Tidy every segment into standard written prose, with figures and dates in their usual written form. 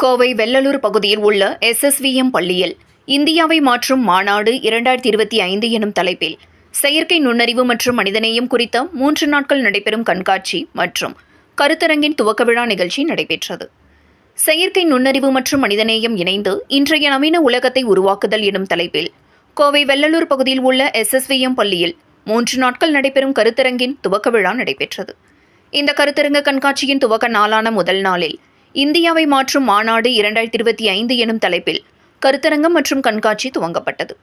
கோவை வெள்ளலூர் பகுதியில் உள்ள எஸ்எஸ்விஎம் பள்ளியில் இந்தியாவை மாற்றும் மாநாடு 2025 எனும் தலைப்பில் செயற்கை நுண்ணறிவு மற்றும் மனிதநேயம் குறித்த 3 நாட்கள் நடைபெறும் கண்காட்சி மற்றும் கருத்தரங்கின் துவக்க விழா நிகழ்ச்சி நடைபெற்றது. செயற்கை நுண்ணறிவு மற்றும் மனிதநேயம் இணைந்து இன்றைய நவீன உலகத்தை உருவாக்குதல் எனும் தலைப்பில் கோவை வெள்ளலூர் பகுதியில் உள்ள எஸ்எஸ்விஎம் பள்ளியில் 3 நாட்கள் நடைபெறும் கருத்தரங்கின் துவக்க விழா நடைபெற்றது. இந்த கருத்தரங்க கண்காட்சியின் துவக்க நாளான முதல் நாளில் இந்தியாவை மாற்றும் மாநாடு 2025 எனும் தலைப்பில் கருத்தரங்கம் மற்றும் கண்காட்சி துவங்கப்பட்டது.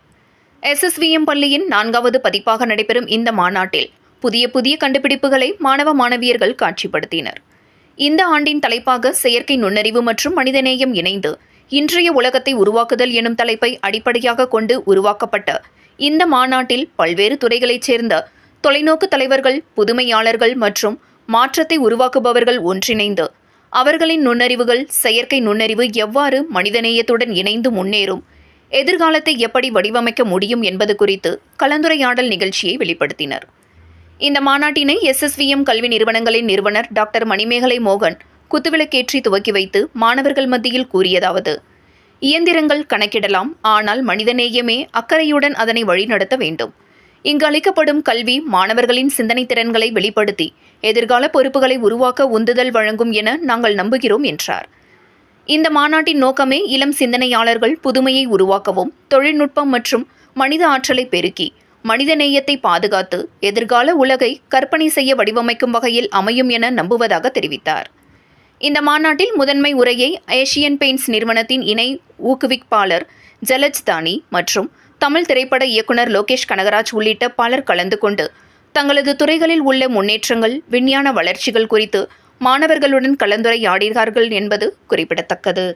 எஸ்எஸ்விஎம் பள்ளியின் 4வது பதிப்பாக நடைபெறும் இந்த மாநாட்டில் புதிய கண்டுபிடிப்புகளை மாணவ மாணவியர்கள் காட்சிப்படுத்தினர். இந்த ஆண்டின் தலைப்பாக செயற்கை நுண்ணறிவு மற்றும் மனிதநேயம் இணைந்து இன்றைய உலகத்தை உருவாக்குதல் எனும் தலைப்பை அடிப்படையாக கொண்டு உருவாக்கப்பட்ட இந்த மாநாட்டில் பல்வேறு துறைகளைச் சேர்ந்த தொலைநோக்கு தலைவர்கள், புதுமையாளர்கள் மற்றும் மாற்றத்தை உருவாக்குபவர்கள் ஒன்றிணைந்து அவர்களின் நுண்ணறிவுகள், செயற்கை நுண்ணறிவு எவ்வாறு மனிதநேயத்துடன் இணைந்து முன்னேறும், எதிர்காலத்தை எப்படி வடிவமைக்க முடியும் என்பது குறித்து கலந்துரையாடல் நிகழ்ச்சியை வெளிப்படுத்தினர். இந்த மாநாட்டினை எஸ்எஸ்விஎம் கல்வி நிறுவனங்களின் நிறுவனர் டாக்டர் மணிமேகலை மோகன் குத்துவிளக்கேற்றி துவக்கி வைத்து மாணவர்கள் மத்தியில் கூறியதாவது: இயந்திரங்கள் கணக்கிடலாம், ஆனால் மனிதநேயமே அக்கறையுடன் அதனை வழிநடத்த வேண்டும். இங்கு அளிக்கப்படும் கல்வி மாணவர்களின் சிந்தனை திறன்களை வெளிப்படுத்தி எதிர்கால பொறுப்புகளை உருவாக்க உந்துதல் வழங்கும் என நாங்கள் நம்புகிறோம் என்றார். இந்த மாநாட்டின் நோக்கமே இளம் சிந்தனையாளர்கள் புதுமையை உருவாக்கவும், தொழில்நுட்பம் மற்றும் மனித ஆற்றலை பெருக்கி மனிதநேயத்தை பாதுகாத்து எதிர்கால உலகை கற்பனை செய்ய வடிவமைக்கும் வகையில் அமையும் என நம்புவதாக தெரிவித்தார். இந்த மாநாட்டில் முதன்மை உரையை ஏசியன் பெயிண்ட்ஸ் நிறுவனத்தின் இணை ஊக்குவிப்பாளர் ஜலஜ் தானி மற்றும் தமிழ் திரைப்பட இயக்குனர் லோகேஷ் கனகராஜ் உள்ளிட்ட பலர் கலந்து கொண்டு தங்களது துறைகளில் உள்ள முன்னேற்றங்கள், விஞ்ஞான வளர்ச்சிகள் குறித்து மாணவர்களுடன் கலந்துரையாடினார்கள் என்பது குறிப்பிடத்தக்கது.